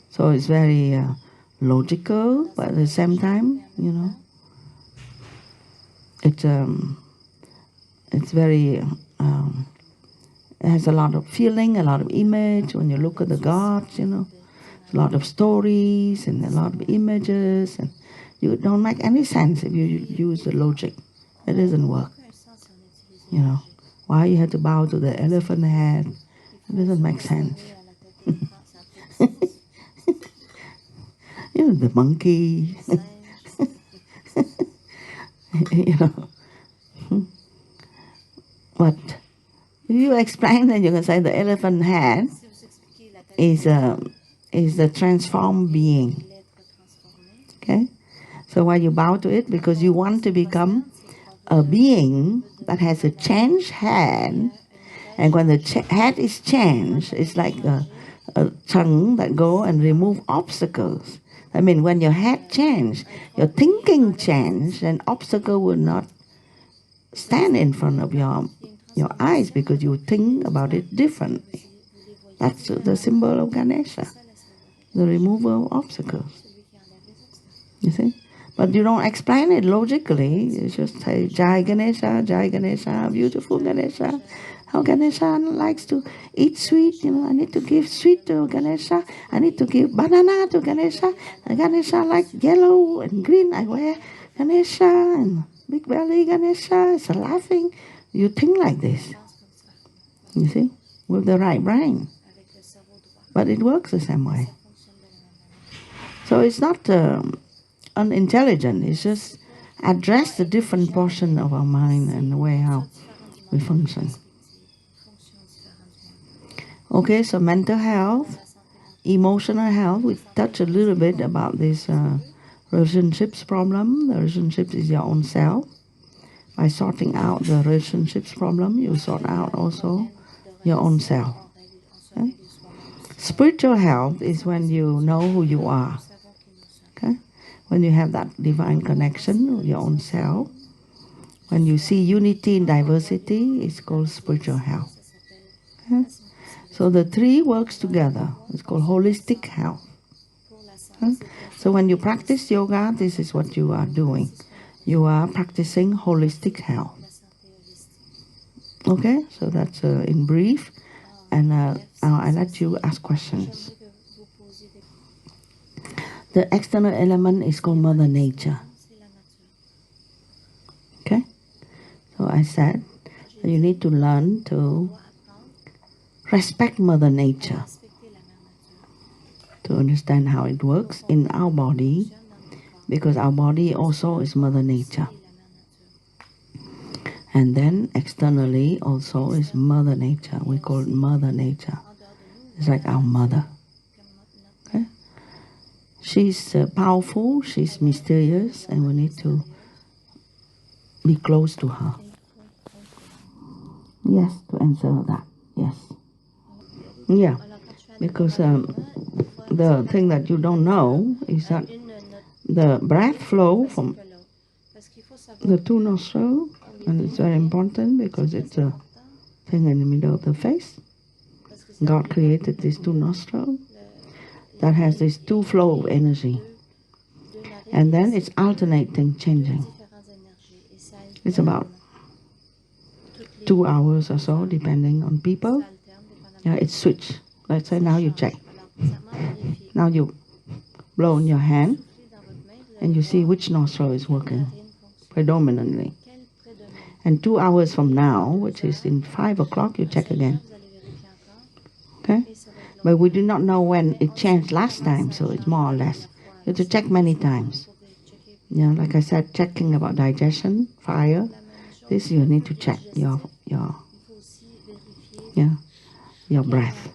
So it's very logical, but at the same time, it's very, it has a lot of feeling, a lot of image. When you look at the gods, a lot of stories and a lot of images, and you don't make any sense if you use the logic. It doesn't work. Why you have to bow to the elephant head? It doesn't make sense. The monkey. You know. But if you explain, then you can say the elephant head is the transformed being. Okay? So why you bow to it? Because you want to become a being that has a changed head. And when the head is changed, it's like a tongue that go and remove obstacles. I mean, when your head change, your thinking change, then obstacle will not stand in front of your eyes because you think about it differently. That's the symbol of Ganesha, the removal of obstacles. You see? But you don't explain it logically. You just say, Jai Ganesha, beautiful Ganesha. How Ganesha likes to eat sweet, I need to give sweet to Ganesha. I need to give banana to Ganesha. And Ganesha like yellow and green. I wear Ganesha and big belly Ganesha. It's laughing. You think like this, you see, with the right brain. But it works the same way. So it's not unintelligent. It's just address the different portion of our mind and the way how we function. Okay, so mental health, emotional health. We touch a little bit about this relationships problem. The relationships is your own self. By sorting out the relationships problem, you sort out also your own self. Okay? Spiritual health is when you know who you are. Okay? When you have that divine connection with your own self. When you see unity in diversity, it's called spiritual health. Okay? So the three works together. It's called holistic health. Okay? So when you practice yoga, this is what you are doing. You are practicing holistic health. Okay, so that's in brief, and I let you ask questions. The external element is called Mother Nature. Okay, so I said that you need to learn to respect Mother Nature to understand how it works in our body, because our body also is Mother Nature. And then externally also is Mother Nature. We call it Mother Nature. It's like our mother. Okay? She's powerful, she's mysterious, and we need to be close to her. Yes, to answer that, yes. Yeah, because the thing that you don't know is that the breath flow from the two nostrils, and it's very important because it's a thing in the middle of the face. God created these two nostrils that has this two flow of energy. And then it's alternating, changing. It's about 2 hours or so, depending on people. Yeah, it's switch. Let's say now you check. Now you blow in your hand, and you see which nostril is working predominantly. And 2 hours from now, which is in 5 o'clock, you check again. Okay? But we do not know when it changed last time, so it's more or less. You have to check many times. Yeah, like I said, checking about digestion, fire. This you need to check your breath.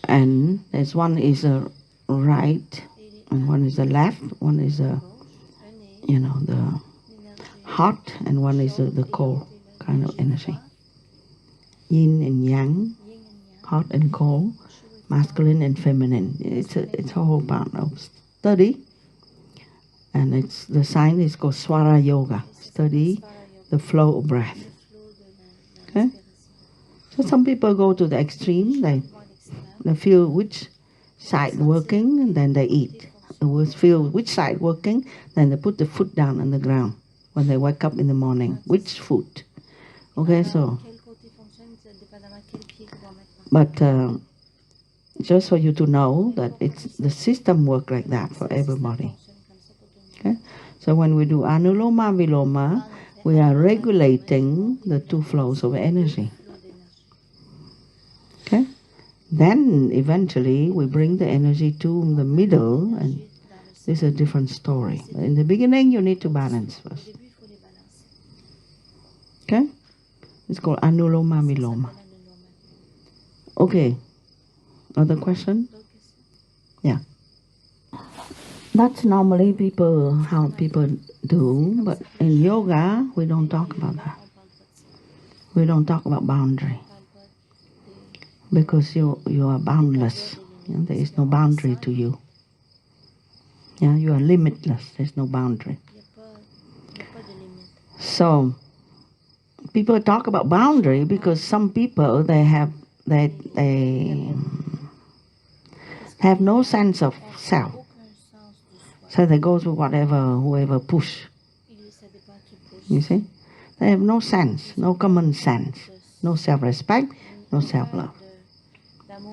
And there's one is a right, and one is the left. One is the hot, and one is the cold kind of energy. Yin and yang, hot and cold, masculine and feminine. It's a whole part of study, and it's the sign is called Swara Yoga. Study the flow of breath. Okay, so some people go to the extreme. They feel which side working, and then they eat. They feel which side working, then they put the foot down on the ground when they wake up in the morning. Which foot? Okay, so. But just for you to know that it's the system work like that for everybody. Okay, so when we do Anuloma Viloma, we are regulating the two flows of energy. Okay, then eventually we bring the energy to the middle, and This is a different story. In the beginning, you need to balance first. Okay? It's called Anuloma Viloma. Okay. Other question? Yeah. That's normally how people do, but in yoga, we don't talk about that. We don't talk about boundary. Because you are boundless. There is no boundary to you. Yeah, you are limitless. There's no boundary. So people talk about boundary because some people they have no sense of self. So they go to whoever push. You see? They have no sense, no common sense, no self-respect, no self-love.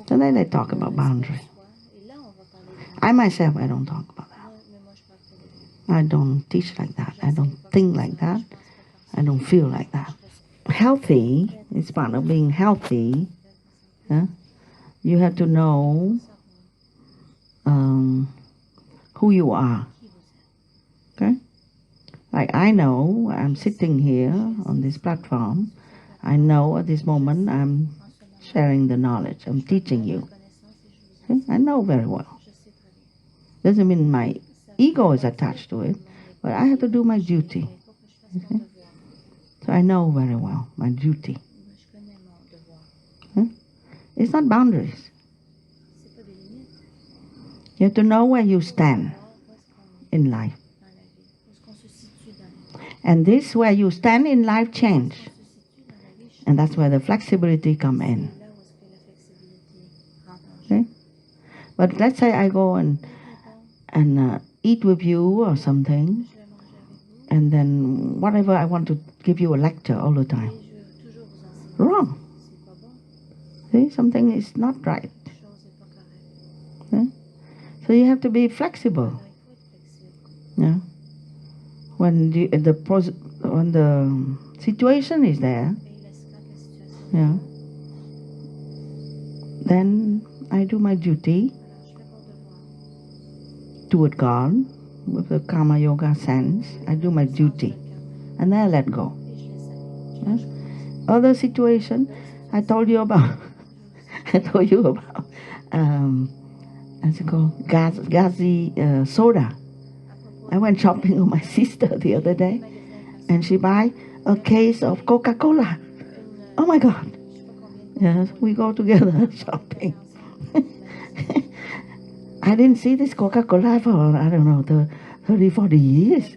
So then they talk about boundary. I myself, I don't talk about that. I don't teach like that. I don't think like that. I don't feel like that. Healthy is part of being healthy. Yeah? You have to know who you are. Okay? Like I know I'm sitting here on this platform. I know at this moment I'm sharing the knowledge. I'm teaching you. Okay? I know very well. Doesn't mean my ego is attached to it, but I have to do my duty. Okay? So I know very well my duty. Okay? It's not boundaries. You have to know where you stand in life. And this where you stand in life change. And that's where the flexibility come in. Okay? But let's say I go and eat with you or something, and then whatever I want to give you a lecture all the time. Wrong. See, something is not right. Okay? So you have to be flexible. Yeah. When the situation is there, yeah, then I do my duty toward God with the Karma Yoga sense. I do my duty, and then I let go. Yeah? Other situation, I told you about. I told you about. What's it called? Gazi soda. I went shopping with my sister the other day, and she buy a case of Coca-Cola. Oh my God! Yes, we go together shopping. I didn't see this Coca-Cola for, I don't know, 30, 40 years.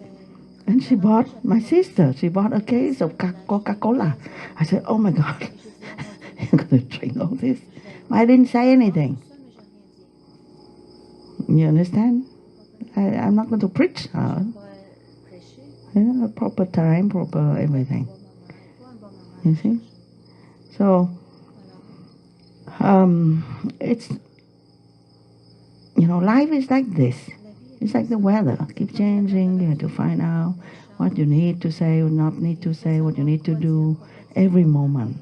And she bought, my sister, she bought a case of Coca-Cola. I said, oh my God, you're going to drink all this? I didn't say anything. You understand? I'm not going to preach her. Yeah, proper time, proper everything. You see? So, it's, life is like this. It's like the weather. Keep changing. You have to find out what you need to say or not need to say, what you need to do every moment.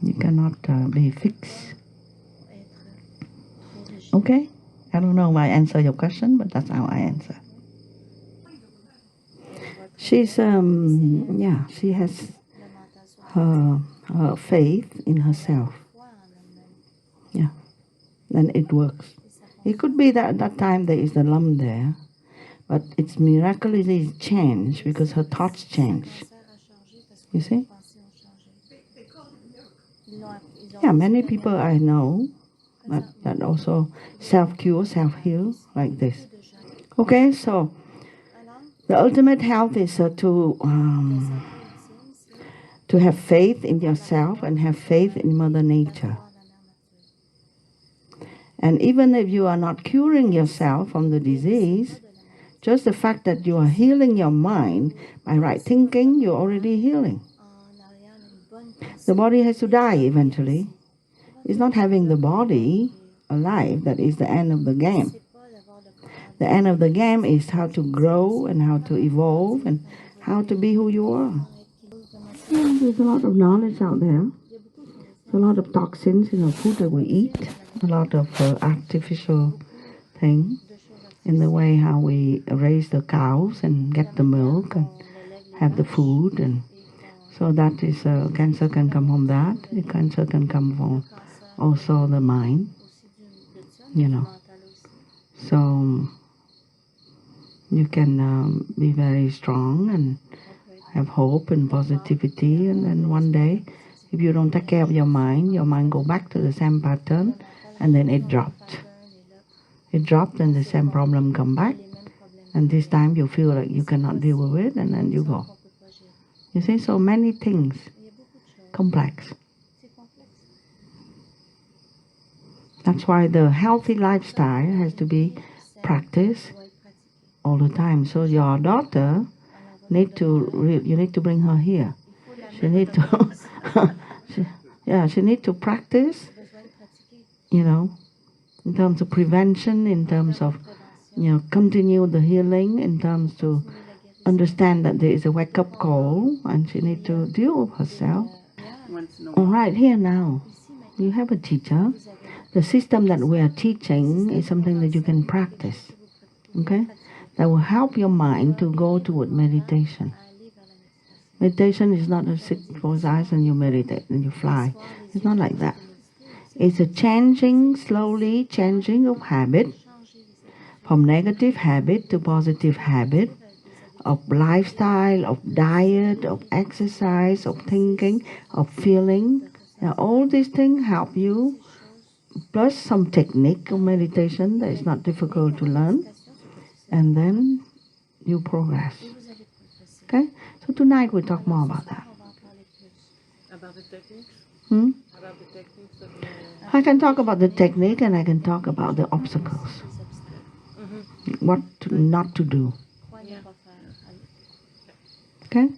You cannot be fixed. Okay? I don't know if I answer your question, but that's how I answer. She's, she has her faith in herself. Yeah. Then it works. It could be that at that time there is a lump there, but it's miraculously changed because her thoughts change. You see? Yeah, many people I know that also self-cure, self-heal like this. Okay, so the ultimate health is to have faith in yourself and have faith in Mother Nature. And even if you are not curing yourself from the disease, just the fact that you are healing your mind by right thinking, you're already healing. The body has to die eventually. It's not having the body alive that is the end of the game. The end of the game is how to grow and how to evolve and how to be who you are. Yeah, there's a lot of knowledge out there. There's a lot of toxins in the food that we eat, a lot of artificial things. in the way how we raise the cows and get the milk and have the food, and so that is cancer can come from that. The cancer can come from also the mind, you know. So you can be very strong and have hope and positivity, and then one day, if you don't take care of your mind go back to the same pattern, and then it dropped. It dropped, and the same problem come back, and this time you feel like you cannot deal with it, and then you go. You see, so many things, complex. That's why the healthy lifestyle has to be practiced all the time. So your daughter you need to bring her here. She need to, she need to practice, you know, in terms of prevention, in terms of, continue the healing, in terms to understand that there is a wake-up call, and she need to deal with herself. All right, here now, you have a teacher. The system that we are teaching is something that you can practice, okay? That will help your mind to go toward meditation. Meditation is not a sit, close eyes and you meditate and you fly. It's not like that. It's a changing, slowly changing of habit, from negative habit to positive habit, of lifestyle, of diet, of exercise, of thinking, of feeling. Now, all these things help you, plus some technique of meditation that is not difficult to learn, and then you progress. Okay? So tonight we'll talk more about that. About the techniques? About the techniques of I can talk about the technique, and I can talk about the obstacles. What not to do. Yeah. Okay?